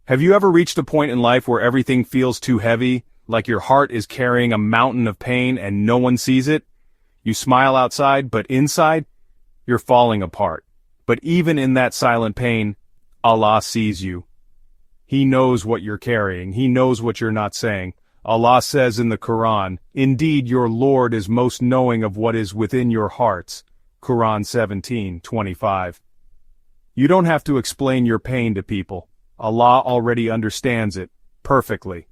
Have you ever reached a point in life where everything feels too heavy, like your heart is carrying a mountain of pain and no one sees it? You smile outside, but inside, you're falling apart. But even in that silent pain, Allah sees you. He knows what you're carrying. He knows what you're not saying. Allah says in the Quran, "Indeed, your Lord is most knowing of what is within your hearts." Quran 17:25. You don't have to explain your pain to people. Allah already understands it perfectly.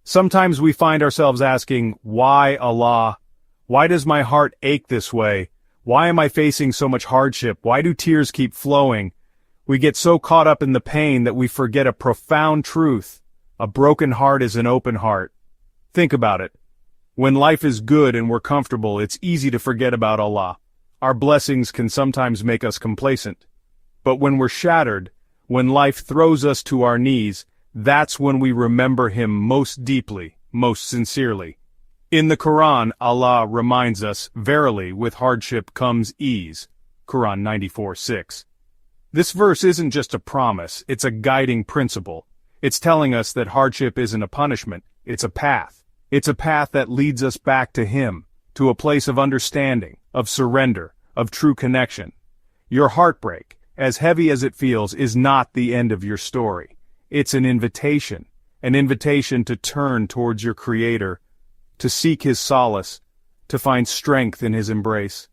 Sometimes we find ourselves asking, why Allah? Why does my heart ache this way? Why am I facing so much hardship? Why do tears keep flowing? We get so caught up in the pain that we forget a profound truth. A broken heart is an open heart. Think about it. When life is good and we're comfortable, it's easy to forget about Allah. Our blessings can sometimes make us complacent. But when we're shattered, when life throws us to our knees, that's when we remember Him most deeply, most sincerely. In the Quran, Allah reminds us, "Verily, with hardship comes ease." Quran 94:6. This verse isn't just a promise, it's a guiding principle. It's telling us that hardship isn't a punishment, it's a path. It's a path that leads us back to Him, to a place of understanding, of surrender, of true connection. Your heartbreak, as heavy as it feels, is not the end of your story. It's an invitation to turn towards your Creator, to seek His solace, to find strength in His embrace.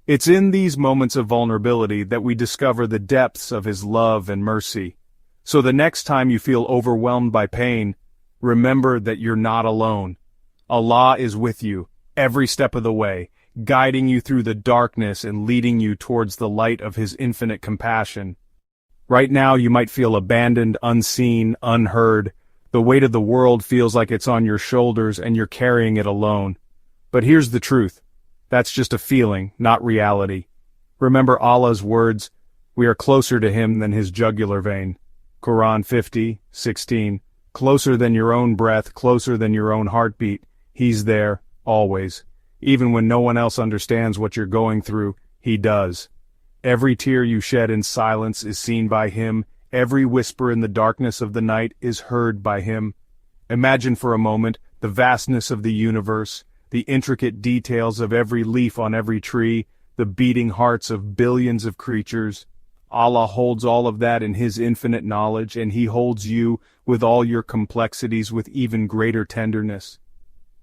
It's in these moments of vulnerability that we discover the depths of His love and mercy. So the next time you feel overwhelmed by pain, remember that you're not alone. Allah is with you, every step of the way, guiding you through the darkness and leading you towards the light of His infinite compassion. Right now you might feel abandoned, unseen, unheard. The weight of the world feels like it's on your shoulders and you're carrying it alone. But here's the truth. That's just a feeling, not reality. Remember Allah's words, "We are closer to Him than His jugular vein." Quran 50:16. Closer than your own breath, closer than your own heartbeat. He's there, always. Even when no one else understands what you're going through, He does. Every tear you shed in silence is seen by Him. Every whisper in the darkness of the night is heard by Him. Imagine for a moment the vastness of the universe, the intricate details of every leaf on every tree, the beating hearts of billions of creatures. Allah holds all of that in His infinite knowledge, and He holds you with all your complexities with even greater tenderness.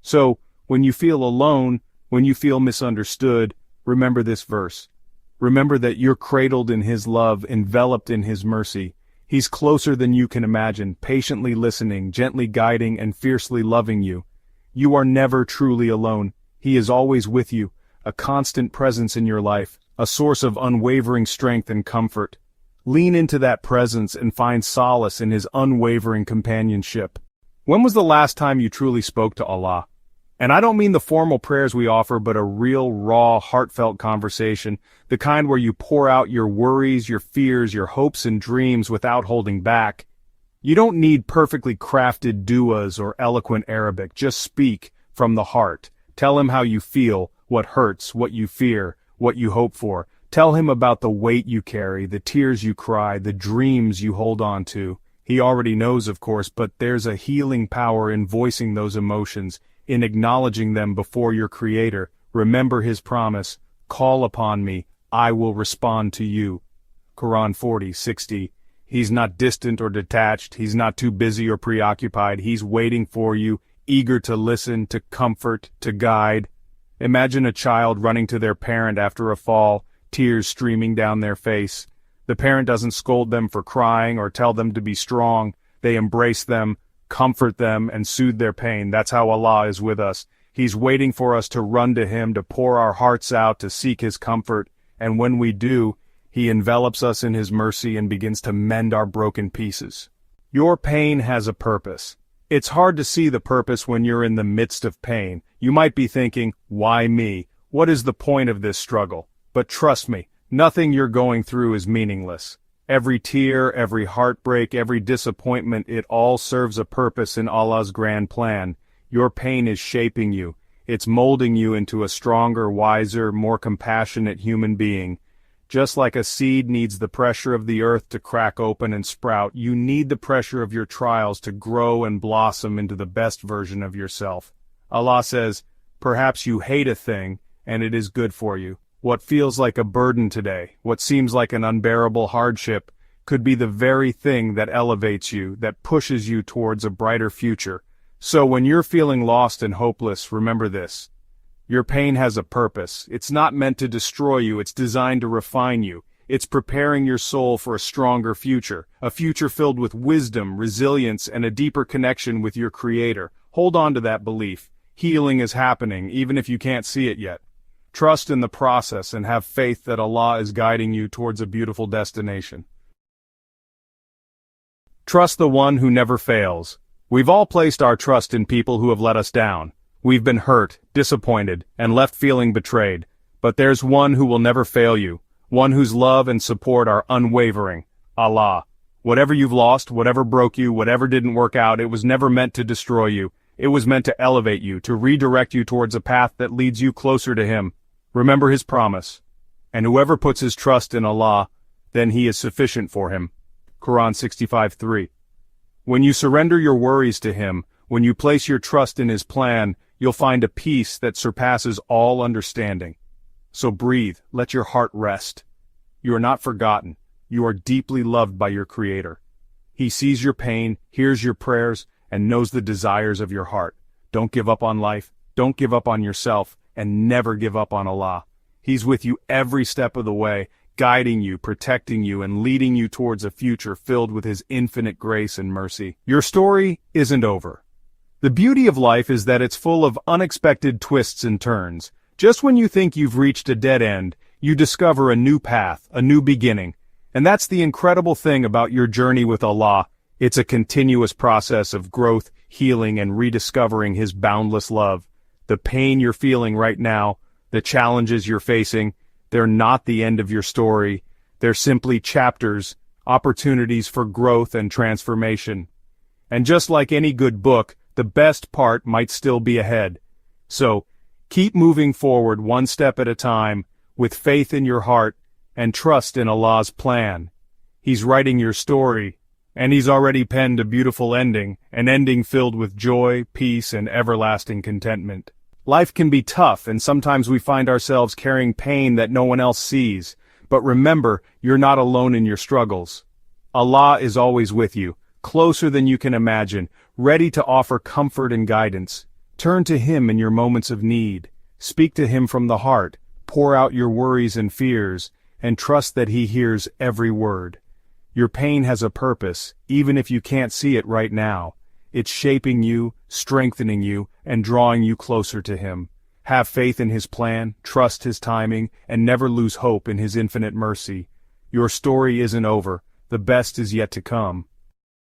So, when you feel alone, when you feel misunderstood, remember this verse. Remember that you're cradled in His love, enveloped in His mercy. He's closer than you can imagine, patiently listening, gently guiding, and fiercely loving you. You are never truly alone. He is always with you, a constant presence in your life, a source of unwavering strength and comfort. Lean into that presence and find solace in His unwavering companionship. When was the last time you truly spoke to Allah? And I don't mean the formal prayers we offer, but a real, raw, heartfelt conversation, the kind where you pour out your worries, your fears, your hopes and dreams without holding back. You don't need perfectly crafted duas or eloquent Arabic, just speak from the heart. Tell Him how you feel, what hurts, what you fear, what you hope for. Tell Him about the weight you carry, the tears you cry, the dreams you hold on to. He already knows, of course, but there's a healing power in voicing those emotions, in acknowledging them before your Creator. Remember His promise, "Call upon me, I will respond to you." Quran 40:60. He's not distant or detached, He's not too busy or preoccupied, He's waiting for you, eager to listen, to comfort, to guide. Imagine a child running to their parent after a fall, tears streaming down their face. The parent doesn't scold them for crying or tell them to be strong. They embrace them, comfort them, and soothe their pain. That's how Allah is with us. He's waiting for us to run to Him, to pour our hearts out, to seek His comfort. And when we do, He envelops us in His mercy and begins to mend our broken pieces. Your pain has a purpose. It's hard to see the purpose when you're in the midst of pain. You might be thinking, why me? What is the point of this struggle? But trust me, nothing you're going through is meaningless. Every tear, every heartbreak, every disappointment, it all serves a purpose in Allah's grand plan. Your pain is shaping you. It's molding you into a stronger, wiser, more compassionate human being. Just like a seed needs the pressure of the earth to crack open and sprout, you need the pressure of your trials to grow and blossom into the best version of yourself. Allah says, perhaps you hate a thing, and it is good for you. What feels like a burden today, what seems like an unbearable hardship, could be the very thing that elevates you, that pushes you towards a brighter future. So when you're feeling lost and hopeless, remember this. Your pain has a purpose. It's not meant to destroy you, it's designed to refine you. It's preparing your soul for a stronger future, a future filled with wisdom, resilience, and a deeper connection with your Creator. Hold on to that belief. Healing is happening, even if you can't see it yet. Trust in the process and have faith that Allah is guiding you towards a beautiful destination. Trust the one who never fails. We've all placed our trust in people who have let us down. We've been hurt, disappointed, and left feeling betrayed. But there's one who will never fail you, one whose love and support are unwavering, Allah. Whatever you've lost, whatever broke you, whatever didn't work out, it was never meant to destroy you. It was meant to elevate you, to redirect you towards a path that leads you closer to Him. Remember His promise. And whoever puts his trust in Allah, then He is sufficient for him. Quran 65:3. When you surrender your worries to Him, when you place your trust in His plan, you'll find a peace that surpasses all understanding. So breathe, let your heart rest. You are not forgotten. You are deeply loved by your Creator. He sees your pain, hears your prayers, and knows the desires of your heart. Don't give up on life, don't give up on yourself, and never give up on Allah. He's with you every step of the way, guiding you, protecting you, and leading you towards a future filled with His infinite grace and mercy. Your story isn't over. The beauty of life is that it's full of unexpected twists and turns. Just when you think you've reached a dead end, you discover a new path, a new beginning. And that's the incredible thing about your journey with Allah. It's a continuous process of growth, healing, and rediscovering His boundless love. The pain you're feeling right now, the challenges you're facing, they're not the end of your story. They're simply chapters, opportunities for growth and transformation. And just like any good book, the best part might still be ahead. So, keep moving forward one step at a time, with faith in your heart, and trust in Allah's plan. He's writing your story, and He's already penned a beautiful ending, an ending filled with joy, peace, and everlasting contentment. Life can be tough, and sometimes we find ourselves carrying pain that no one else sees. But remember, you're not alone in your struggles. Allah is always with you, closer than you can imagine, ready to offer comfort and guidance. Turn to Him in your moments of need. Speak to Him from the heart. Pour out your worries and fears, and trust that He hears every word. Your pain has a purpose, even if you can't see it right now. It's shaping you, strengthening you, and drawing you closer to Him. Have faith in His plan, trust His timing, and never lose hope in His infinite mercy. Your story isn't over. The best is yet to come.